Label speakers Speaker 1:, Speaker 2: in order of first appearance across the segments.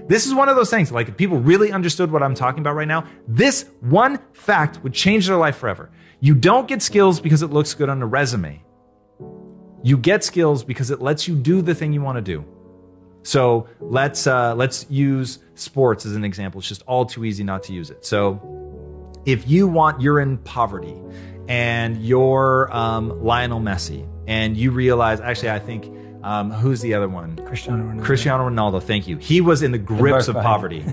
Speaker 1: This is one of those things, like if people really understood what I'm talking about right now, this one fact would change their life forever. You don't get skills because it looks good on a resume. You get skills because it lets you do the thing you want to do. So let's use sports as an example. It's just all too easy not to use it. So if you're in poverty and you're Lionel Messi and you realize, actually, I think, who's the other one? Cristiano Ronaldo, thank you. He was in the grips of poverty.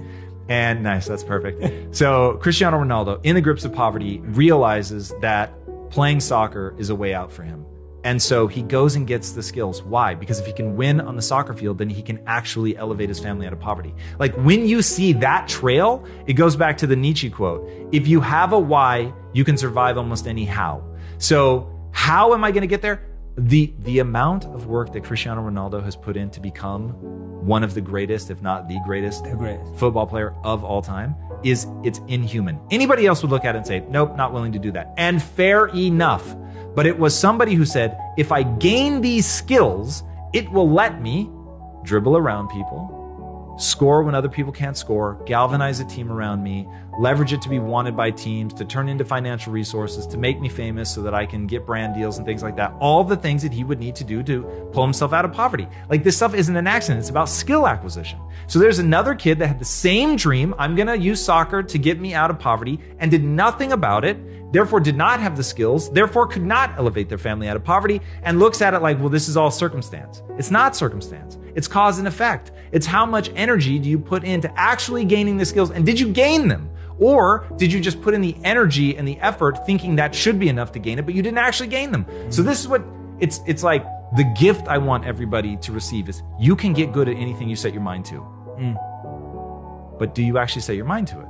Speaker 1: And nice, that's perfect. So Cristiano Ronaldo, in the grips of poverty, realizes that playing soccer is a way out for him. And so he goes and gets the skills. Why? Because if he can win on the soccer field, then he can actually elevate his family out of poverty. Like when you see that trail, it goes back to the Nietzsche quote. If you have a why, you can survive almost any how. So how am I going to get there? The amount of work that Cristiano Ronaldo has put in to become one of the greatest, if not the greatest football player of all time, it's inhuman. Anybody else would look at it and say, nope, not willing to do that. And fair enough. But it was somebody who said, if I gain these skills, it will let me dribble around people, score when other people can't score, galvanize a team around me, leverage it to be wanted by teams, to turn into financial resources, to make me famous so that I can get brand deals and things like that. All the things that he would need to do to pull himself out of poverty. Like this stuff isn't an accident. It's about skill acquisition. So there's another kid that had the same dream. I'm going to use soccer to get me out of poverty and did nothing about it. Therefore did not have the skills, therefore could not elevate their family out of poverty, and looks at it like, well, this is all circumstance. It's not circumstance. It's cause and effect. It's how much energy do you put into actually gaining the skills, and did you gain them? Or did you just put in the energy and the effort thinking that should be enough to gain it, but you didn't actually gain them? So this is what, it's like the gift I want everybody to receive is you can get good at anything you set your mind to. But do you actually set your mind to it?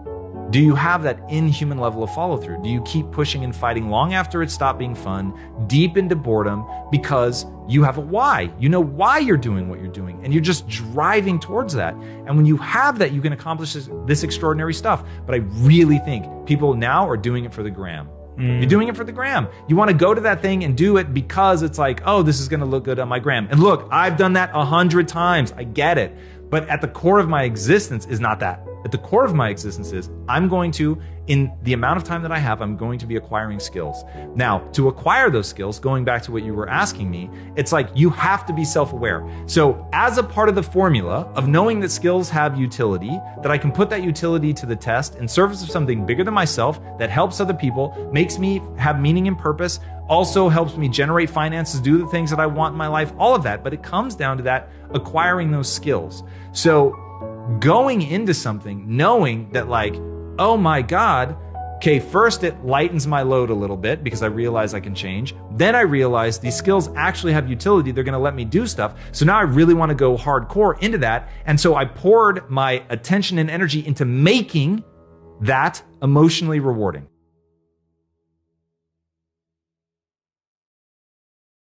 Speaker 1: Do you have that inhuman level of follow through? Do you keep pushing and fighting long after it stopped being fun, deep into boredom, because you have a why? You know why you're doing what you're doing, and you're just driving towards that. And when you have that, you can accomplish this extraordinary stuff. But I really think people now are doing it for the gram. You're doing it for the gram. You want to go to that thing and do it because it's like, oh, this is going to look good on my gram. And look, I've done that 100 times. I get it. But at the core of my existence is not that. At the core of my existence is I'm going to, in the amount of time that I have, I'm going to be acquiring skills. Now, to acquire those skills, going back to what you were asking me, it's like you have to be self-aware. So as a part of the formula of knowing that skills have utility, that I can put that utility to the test in service of something bigger than myself that helps other people, makes me have meaning and purpose, also helps me generate finances, do the things that I want in my life, all of that. But it comes down to that, acquiring those skills. So going into something, knowing that like, oh my God, okay, first it lightens my load a little bit because I realize I can change. Then I realize these skills actually have utility. They're going to let me do stuff. So now I really want to go hardcore into that. And so I poured my attention and energy into making that emotionally rewarding.